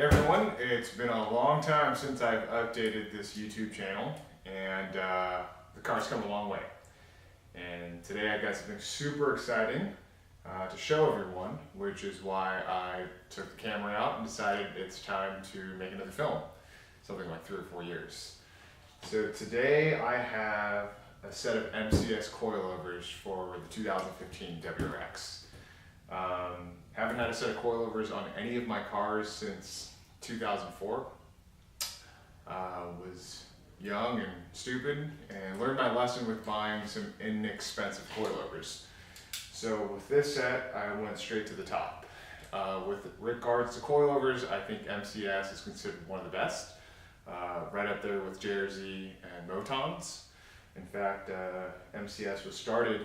Hey everyone, it's been a long time since I've updated this YouTube channel, and the car's come a long way. And today I got something super exciting to show everyone, which is why I took the camera out and decided it's time to make another film, something like 3 or 4 years. So today I have a set of MCS coilovers for the 2015 WRX. Haven't had a set of coilovers on any of my cars since 2004. Was young and stupid and learned my lesson with buying some inexpensive coilovers. So with this set, I went straight to the top. With regards to coilovers, I think MCS is considered one of the best, right up there with JRZ and Motons. In fact, MCS was started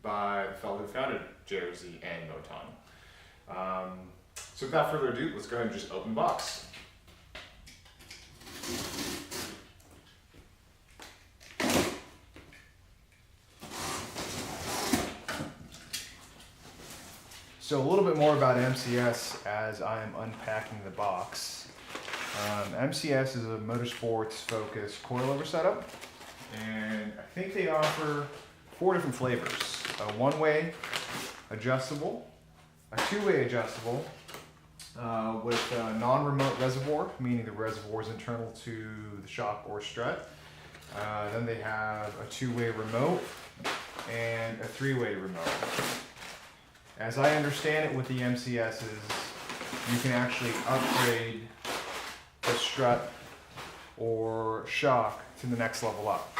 by the fellow who founded JRZ and Moton. So without further ado, let's go ahead and just open the box. So a little bit more about MCS as I am unpacking the box. MCS is a motorsports focused coilover setup, and I think they offer 4 different flavors: a one-way adjustable, a two-way adjustable with a non-remote reservoir, meaning the reservoir is internal to the shock or strut. Then they have a two-way remote and a three-way remote. As I understand it with the MCSs, you can actually upgrade the strut or shock to the next level up.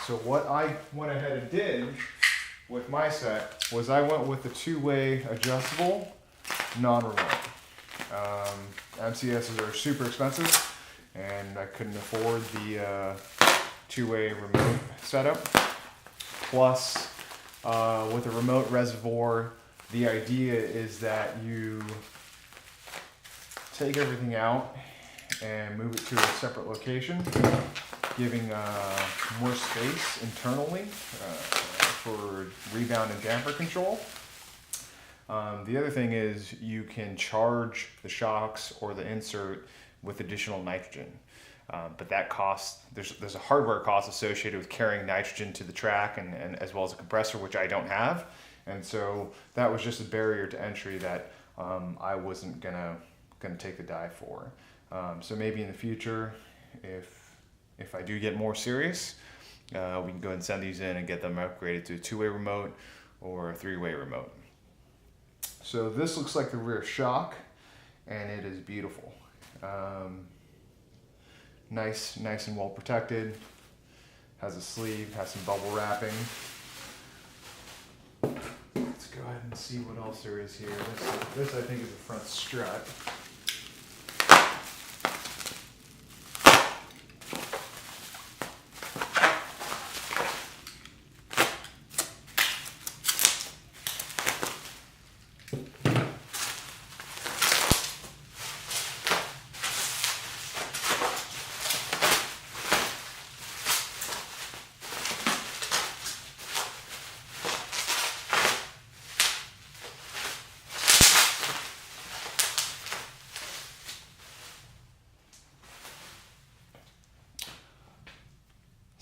So what I went ahead and did with my set was I went with the two-way adjustable non-remote. MCSs are super expensive and I couldn't afford the two-way remote setup. Plus, with a remote reservoir, the idea is that you take everything out and move it to a separate location, giving more space internally for rebound and damper control. The other thing is you can charge the shocks or the insert with additional nitrogen. But that cost, there's a hardware cost associated with carrying nitrogen to the track and as well as a compressor, which I don't have. And so that was just a barrier to entry that I wasn't gonna take the dive for. So maybe in the future, if I do get more serious, we can go ahead and send these in and get them upgraded to a two-way remote or a three-way remote. So this looks like the rear shock, and it is beautiful. Nice and well protected. Has a sleeve, has some bubble wrapping. Let's go ahead and see what else there is here. This I think is the front strut.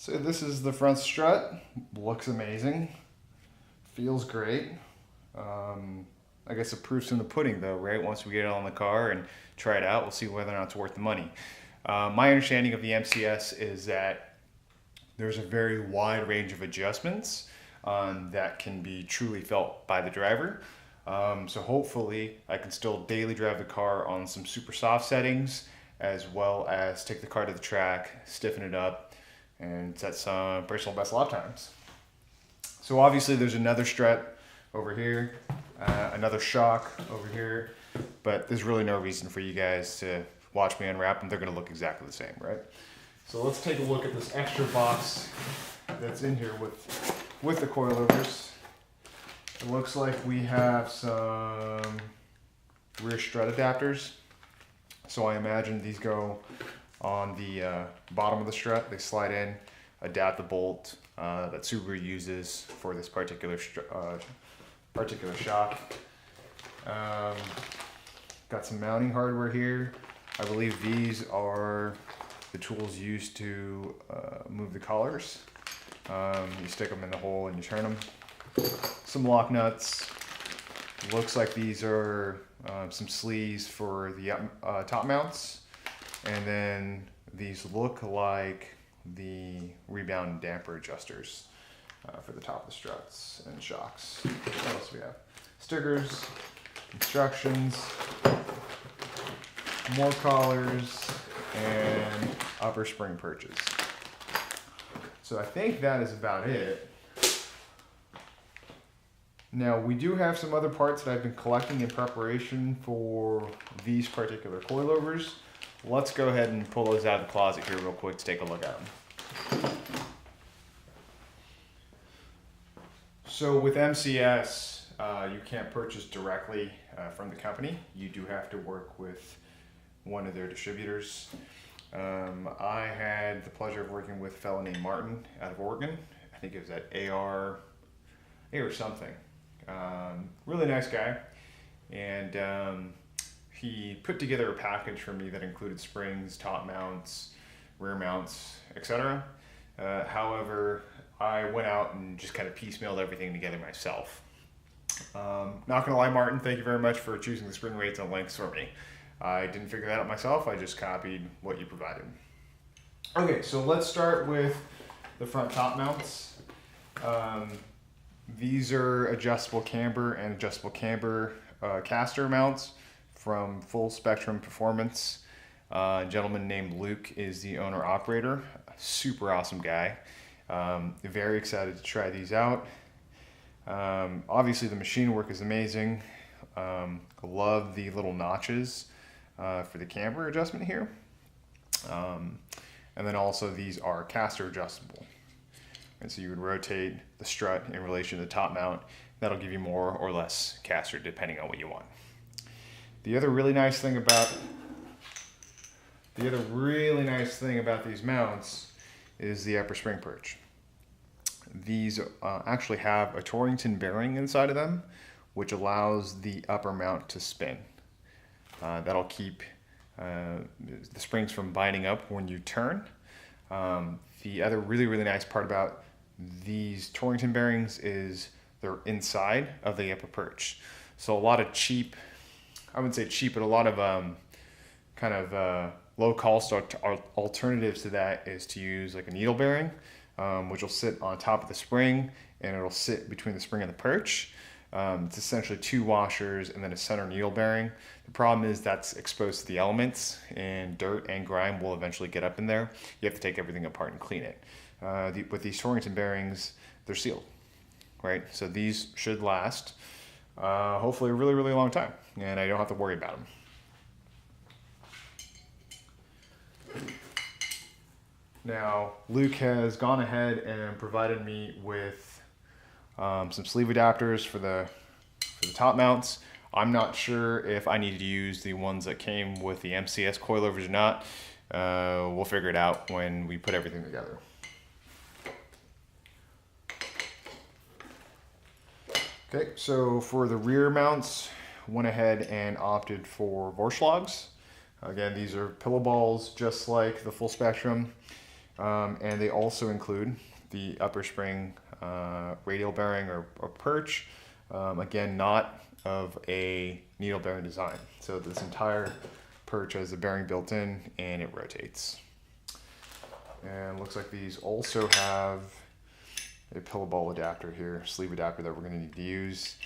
So this is the front strut. Looks amazing. Feels great. I guess the proof's in the pudding though, right? Once we get it on the car and try it out, we'll see whether or not it's worth the money. My understanding of the MCS is that there's a very wide range of adjustments that can be truly felt by the driver. So hopefully I can still daily drive the car on some super soft settings, as well as take the car to the track, stiffen it up, and set some personal best lap times. So obviously there's another strut over here, another shock over here, but there's really no reason for you guys to watch me unwrap them. They're gonna look exactly the same, right? So let's take a look at this extra box that's in here with the coilovers. It looks like we have some rear strut adapters. So I imagine these go on the bottom of the strut. They slide in, adapt the bolt that Subaru uses for this particular shock. Got some mounting hardware here. I believe these are the tools used to move the collars. You stick them in the hole and you turn them. Some lock nuts. Looks like these are some sleeves for the top mounts. And then these look like the rebound damper adjusters for the top of the struts and shocks. What else do we have? Stickers, instructions, more collars, and upper spring perches. So I think that is about it. Now we do have some other parts that I've been collecting in preparation for these particular coilovers. Let's go ahead and pull those out of the closet here real quick to take a look at them. So with MCS, you can't purchase directly from the company. You do have to work with one of their distributors. I had the pleasure of working with a fellow named Martin out of Oregon. I think it was at AR or something. Really nice guy. And he put together a package for me that included springs, top mounts, rear mounts, etc. However, I went out and just kind of piecemealed everything together myself. Not gonna lie, Martin, thank you very much for choosing the spring rates and lengths for me. I didn't figure that out myself, I just copied what you provided. Okay, so let's start with the front top mounts. These are adjustable camber and adjustable camber caster mounts from Full Spectrum Performance. A gentleman named Luke is the owner operator. Super awesome guy. Very excited to try these out. Obviously the machine work is amazing. I love the little notches for the camber adjustment here. And then also these are caster adjustable. And so you would rotate the strut in relation to the top mount. That'll give you more or less caster depending on what you want. The other really nice thing about these mounts is the upper spring perch. These actually have a Torrington bearing inside of them, which allows the upper mount to spin. That'll keep the springs from binding up when you turn. The other really nice part about these Torrington bearings is they're inside of the upper perch. So a lot of cheap, I wouldn't say cheap, but a lot of kind of low cost alternatives to that is to use like a needle bearing, which will sit on top of the spring and it'll sit between the spring and the perch. It's essentially two washers and then a center needle bearing. The problem is that's exposed to the elements and dirt and grime will eventually get up in there. You have to take everything apart and clean it. With these Torrington bearings, they're sealed, right? So these should last hopefully a really long time and I don't have to worry about them. Now, Luke has gone ahead and provided me with some sleeve adapters for the top mounts. I'm not sure if I need to use the ones that came with the MCS coilovers or not. We'll figure it out when we put everything together. Okay, so for the rear mounts, went ahead and opted for Vorschlags. Again, these are Pillowballs just like the Full Spectrum, and they also include the upper spring radial bearing or perch. Again, not of a needle bearing design. So this entire perch has the bearing built in and it rotates. And looks like these also have a Pillowball adapter here, sleeve adapter that we're going to need to use.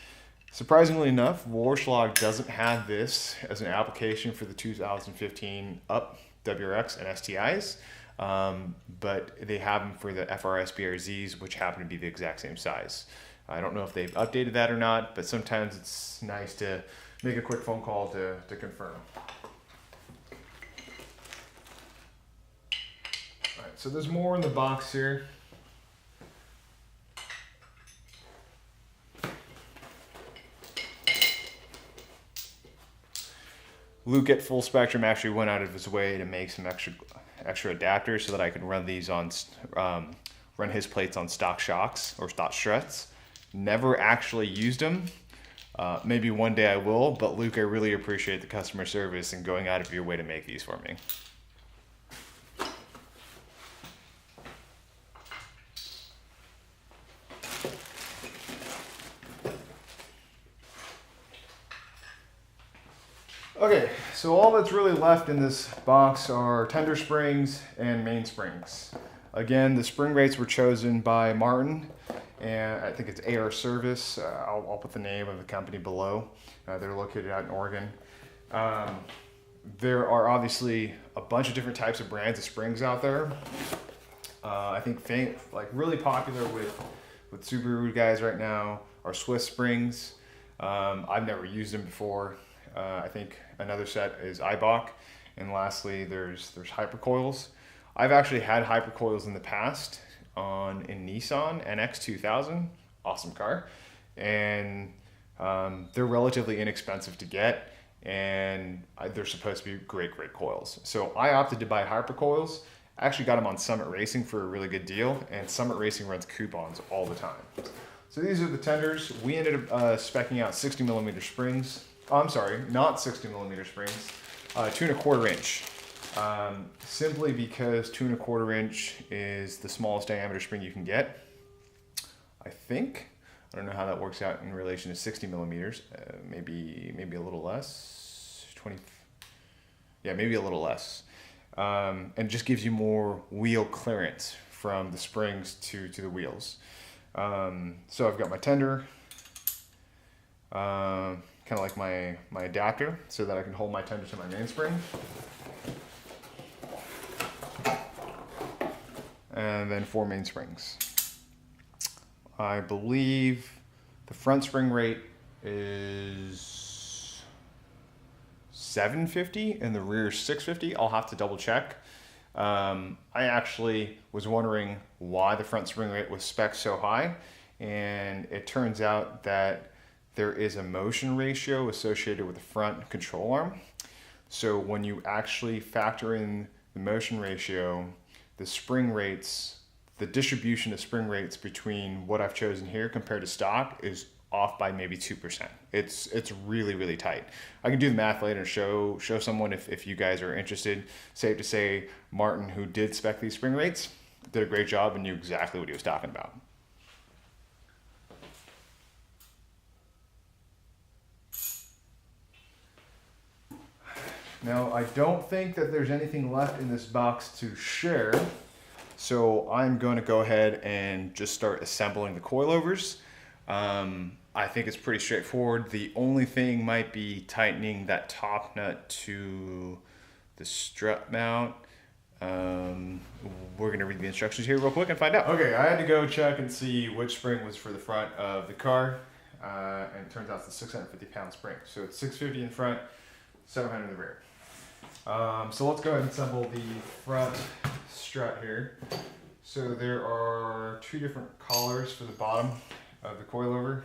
Surprisingly enough, Vorshlag doesn't have this as an application for the 2015 Up WRX and STIs, but they have them for the FRS BRZs, which happen to be the exact same size. I don't know if they've updated that or not, but sometimes it's nice to make a quick phone call to confirm. All right, so there's more in the box here. Luke at Full Spectrum actually went out of his way to make some extra adapters so that I can run these on, run his plates on stock shocks or stock struts. Never actually used them, Maybe one day I will, but Luke, I really appreciate the customer service and going out of your way to make these for me. Okay, so all that's really left in this box are tender springs and mainsprings. Again, the spring rates were chosen by Martin, and I think it's AR Service. I'll put the name of the company below. They're located out in Oregon. There are obviously a bunch of different types of brands of springs out there. I think really popular with Subaru guys right now are Swiss springs. I've never used them before. I think another set is Eibach, and lastly there's Hypercoils. I've actually had Hypercoils in the past in Nissan NX 2000, awesome car, and they're relatively inexpensive to get, and they're supposed to be great coils. So I opted to buy Hypercoils. I actually got them on Summit Racing for a really good deal, and Summit Racing runs coupons all the time. So these are the tenders. We ended up speccing out 60 millimeter springs. Oh, I'm sorry, not 60 millimeter springs, 2¼ inch. Simply because 2¼ inch is the smallest diameter spring you can get, I think. I don't know how that works out in relation to 60 millimeters. Maybe a little less. 20. Yeah, maybe a little less. And just gives you more wheel clearance from the springs to the wheels. So I've got my tender. Kind of like my adapter, so that I can hold my tender to my mainspring. And then 4 mainsprings. I believe the front spring rate is 750 and the rear is 650. I'll have to double check. I actually was wondering why the front spring rate was spec'd so high, and it turns out that there is a motion ratio associated with the front control arm. So when you actually factor in the motion ratio, the spring rates, the distribution of spring rates between what I've chosen here compared to stock is off by maybe 2%. It's really tight. I can do the math later and show someone if you guys are interested. Safe to say, Martin, who did spec these spring rates, did a great job and knew exactly what he was talking about. Now, I don't think that there's anything left in this box to share, so I'm going to go ahead and just start assembling the coilovers. I think it's pretty straightforward. The only thing might be tightening that top nut to the strut mount. We're going to read the instructions here real quick and find out. Okay, I had to go check and see which spring was for the front of the car, and it turns out it's a 650-pound spring. So it's 650 in front, 700 in the rear. So let's go ahead and assemble the front strut here. So there are 2 different collars for the bottom of the coilover.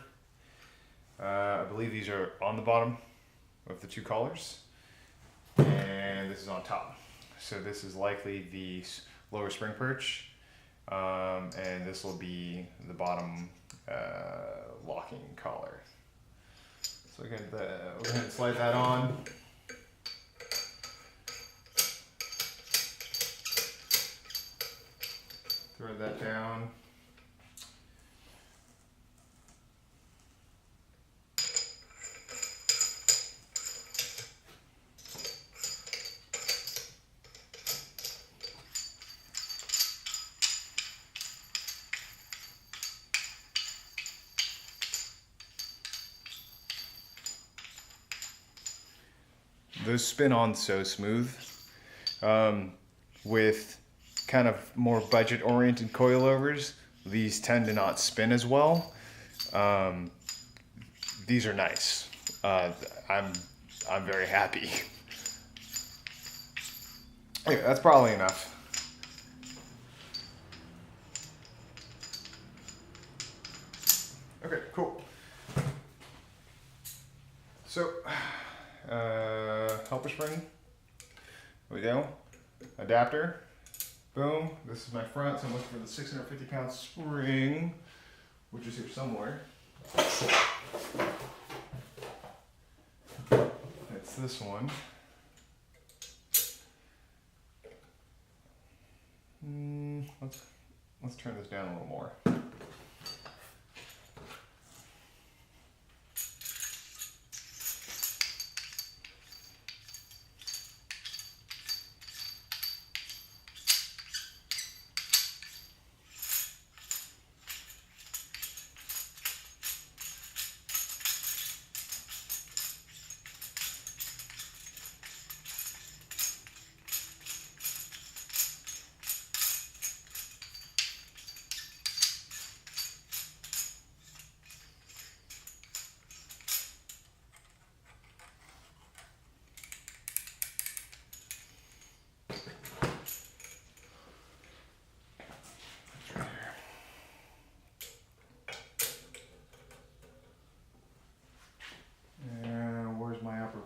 I believe these are on the bottom of the 2 collars, and this is on top. So this is likely the lower spring perch, and this will be the bottom locking collar. So we'll go ahead and slide that on. Throw that down. Those spin on so smooth. With kind of more budget-oriented coilovers, these tend to not spin as well. These are nice. I'm very happy. Okay, that's probably enough. Okay, cool. So, helper spring. There we go. Adapter. Boom. This is my front, so I'm looking for the 650-pound spring, which is here somewhere. this one. Let's turn this down a little more.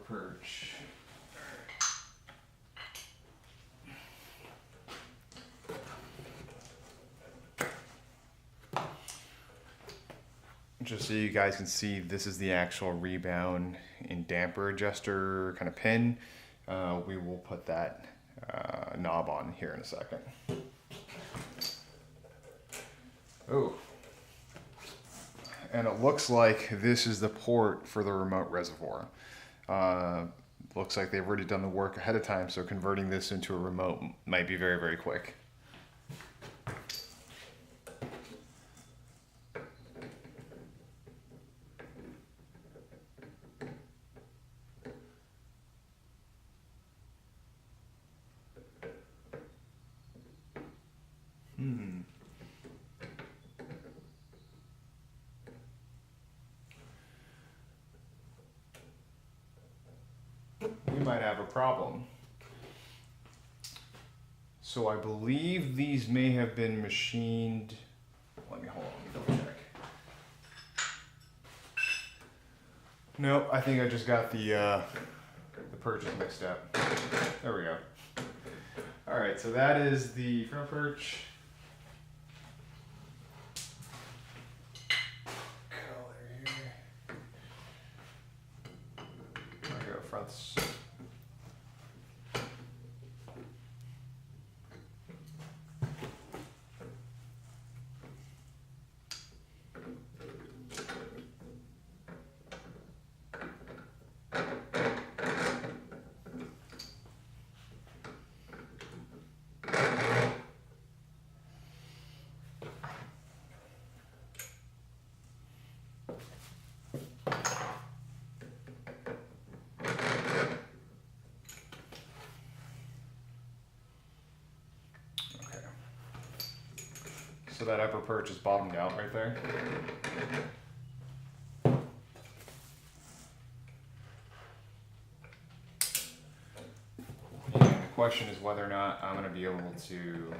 Perch. Just so you guys can see, this is the actual rebound and damper adjuster kind of pin. We will put that knob on here in a second. Oh, and it looks like this is the port for the remote reservoir. Looks like they've already done the work ahead of time, so converting this into a remote might be very, very quick. We might have a problem. So I believe these may have been machined. Let me double check. Nope, I think I just got the perch mixed up. There we go. All right, so that is the front perch. Color here. There we go, fronts. So that upper perch is bottomed out right there. And the question is whether or not I'm going to be able to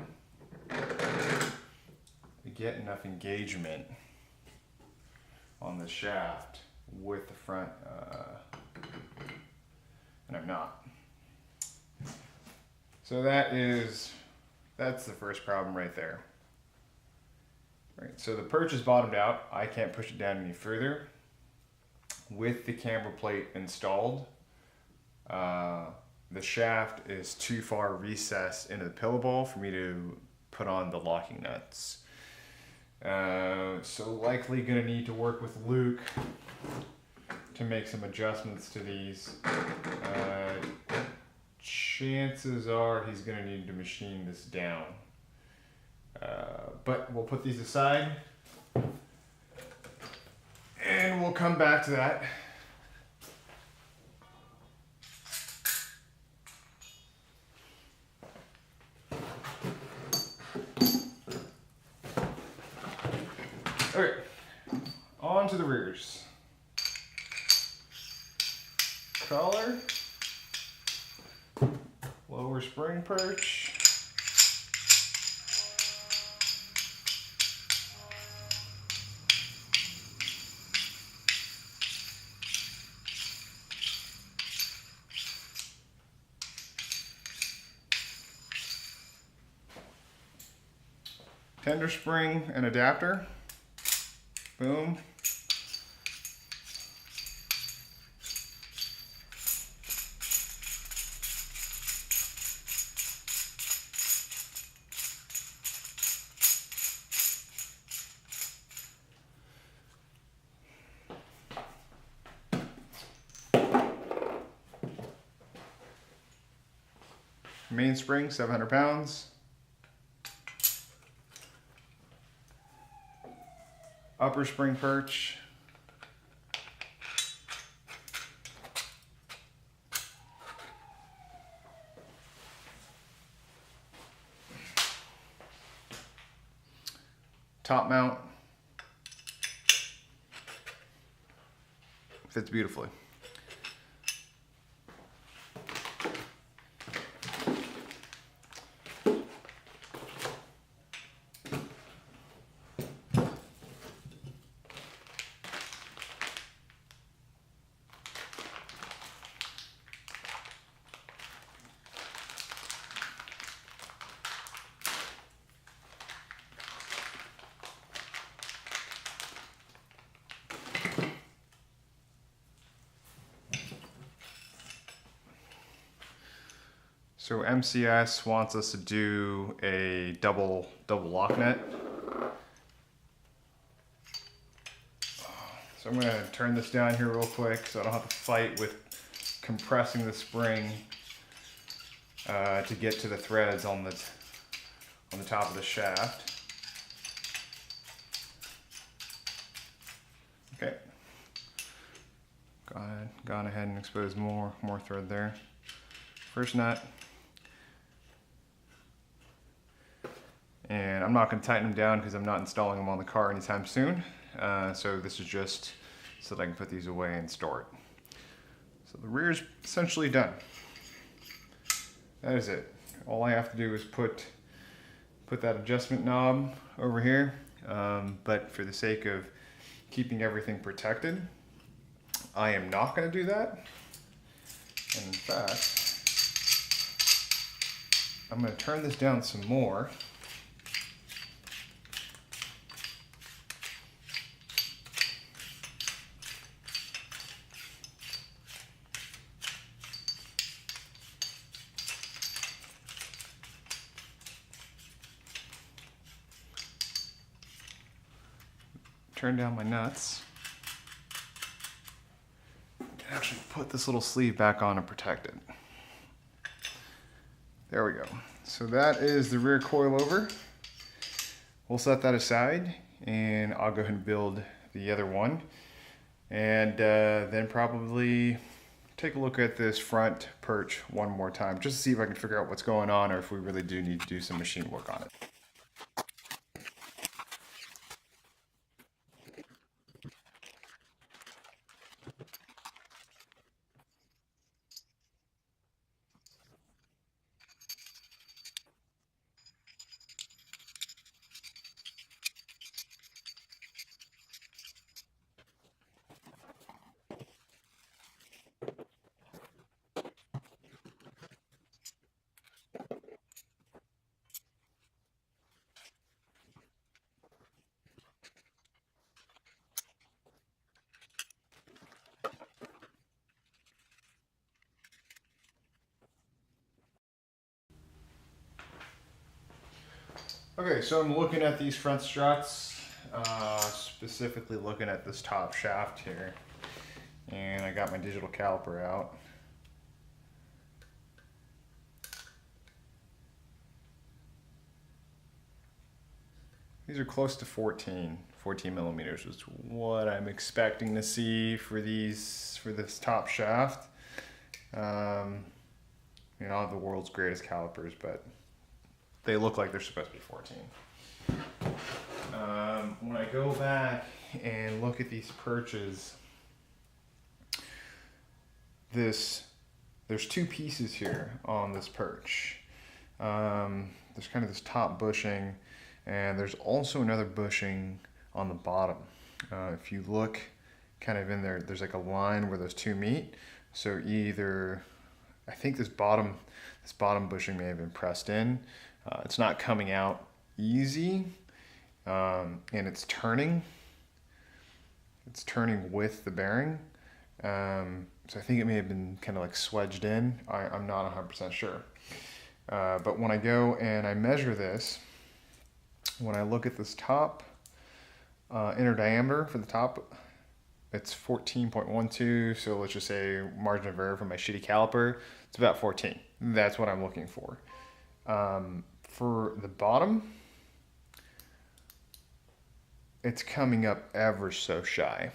get enough engagement on the shaft with the front, and I'm not. So that's the first problem right there. Right, so the perch is bottomed out. I can't push it down any further. With the camber plate installed, the shaft is too far recessed into the pillowball for me to put on the locking nuts. So likely gonna need to work with Luke to make some adjustments to these. Chances are he's gonna need to machine this down. But we'll put these aside and we'll come back to that. Okay, on to the rears. Collar, lower spring perch. Tender spring and adapter. Boom. mainspring, 700 pounds. Upper spring perch. Top mount. Fits beautifully. So MCS wants us to do a double lock net. So I'm gonna turn this down here real quick so I don't have to fight with compressing the spring to get to the threads on the top of the shaft. Okay. Gone ahead and exposed more thread there. First nut. And I'm not going to tighten them down because I'm not installing them on the car anytime soon. So this is just so that I can put these away and store it. So the rear is essentially done. That is it. All I have to do is put that adjustment knob over here. But for the sake of keeping everything protected, I am not going to do that. And in fact, I'm going to turn this down some more. Turn down my nuts. And actually put this little sleeve back on and protect it. There we go. So that is the rear coilover. We'll set that aside and I'll go ahead and build the other one. And then probably take a look at this front perch one more time, just to see if I can figure out what's going on or if we really do need to do some machine work on it. Okay, so I'm looking at these front struts, specifically looking at this top shaft here, and I got my digital caliper out. These are close to 14 millimeters is what I'm expecting to see for this top shaft. You know, I don't have the world's greatest calipers, but they look like they're supposed to be 14. When I go back and look at these perches, there's two pieces here on this perch. There's kind of this top bushing, and there's also another bushing on the bottom. If you look kind of in there, there's like a line where those two meet. So either, I think this bottom bushing may have been pressed in. It's not coming out easy, and it's turning with the bearing. So I think it may have been kind of like swedged in. I'm not 100% sure. But when I go and I measure this, when I look at this top inner diameter for the top, it's 14.12. So let's just say margin of error from my shitty caliper, it's about 14. That's what I'm looking for. For the bottom, it's coming up ever so shy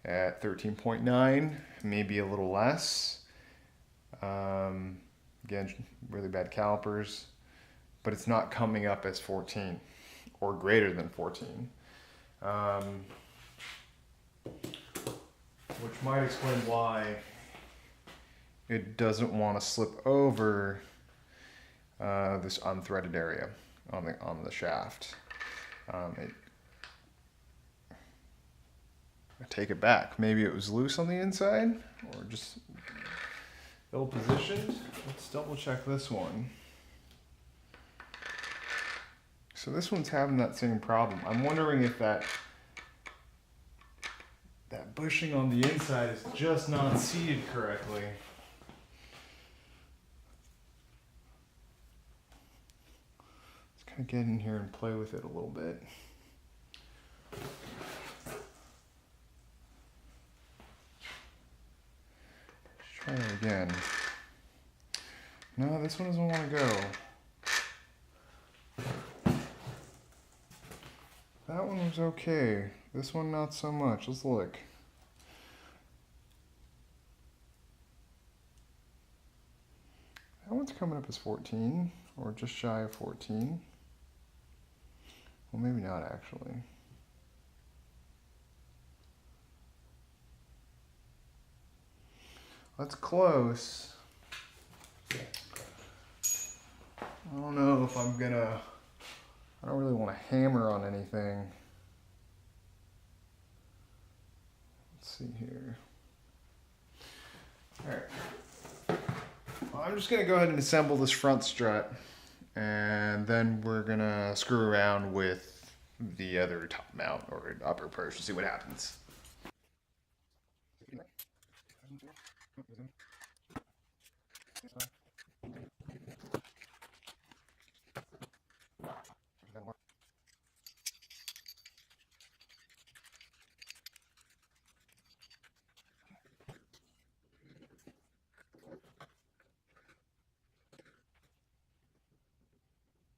at 13.9, maybe a little less. Again, really bad calipers, but it's not coming up as 14 or greater than 14. Which might explain why it doesn't want to slip over this unthreaded area on the shaft. I take it back. Maybe it was loose on the inside or just ill positioned. Let's double check this one. So this one's having that same problem. I'm wondering if that bushing on the inside is just not seated correctly. Let's kind of get in here and play with it a little bit. Let's try it again. No, this one doesn't want to go. That one was okay. This one not so much. Let's look. That one's coming up as 14, or just shy of 14. Well, maybe not actually. That's close. I don't know if I'm gonna, I don't really want to hammer on anything. Let's see here. All right. Well, I'm just gonna go ahead and assemble this front strut, and then we're gonna screw around with the other top mount or upper perch to see what happens.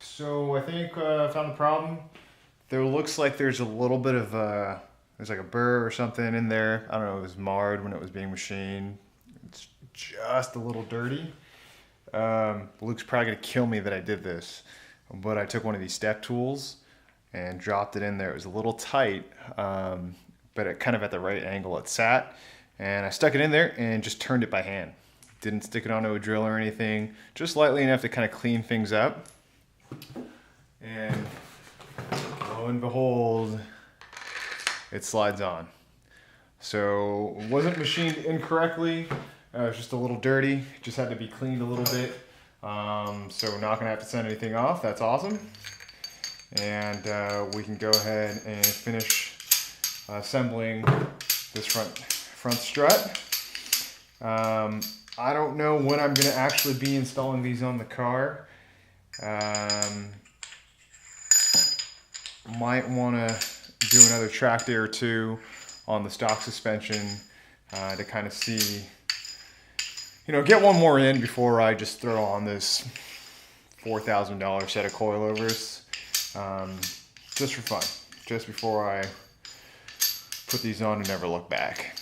So I think I found the problem. There looks like there's a little bit of there's like a burr or something in there. I don't know, it was marred when it was being machined. It's just a little dirty. Luke's probably gonna kill me that I did this, but I took one of these step tools and dropped it in there. It was a little tight, but it kind of at the right angle it sat, and I stuck it in there and just turned it by hand. Didn't stick it onto a drill or anything, just lightly enough to kind of clean things up. And lo and behold, it slides on. So it wasn't machined incorrectly. It was just a little dirty. Just had to be cleaned a little bit. So we're not gonna have to send anything off. That's awesome. And we can go ahead and finish assembling this front strut. I don't know when I'm gonna actually be installing these on the car. Might want to do another track day or two on the stock suspension to kind of see, get one more in before I just throw on this $4,000 set of coilovers, just for fun, just before I put these on and never look back.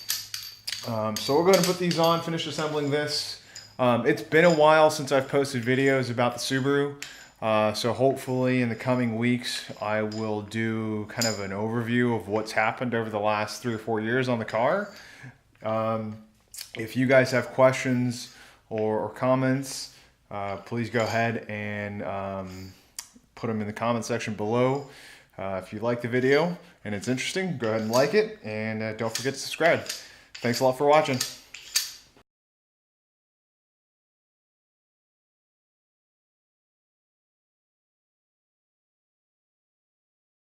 So we'll go ahead and put these on, finish assembling this. It's been a while since I've posted videos about the Subaru. So hopefully in the coming weeks, I will do kind of an overview of what's happened over the last 3 or 4 years on the car. If you guys have questions or comments, please go ahead and put them in the comment section below. If you like the video and it's interesting, go ahead and like it, and don't forget to subscribe. Thanks a lot for watching.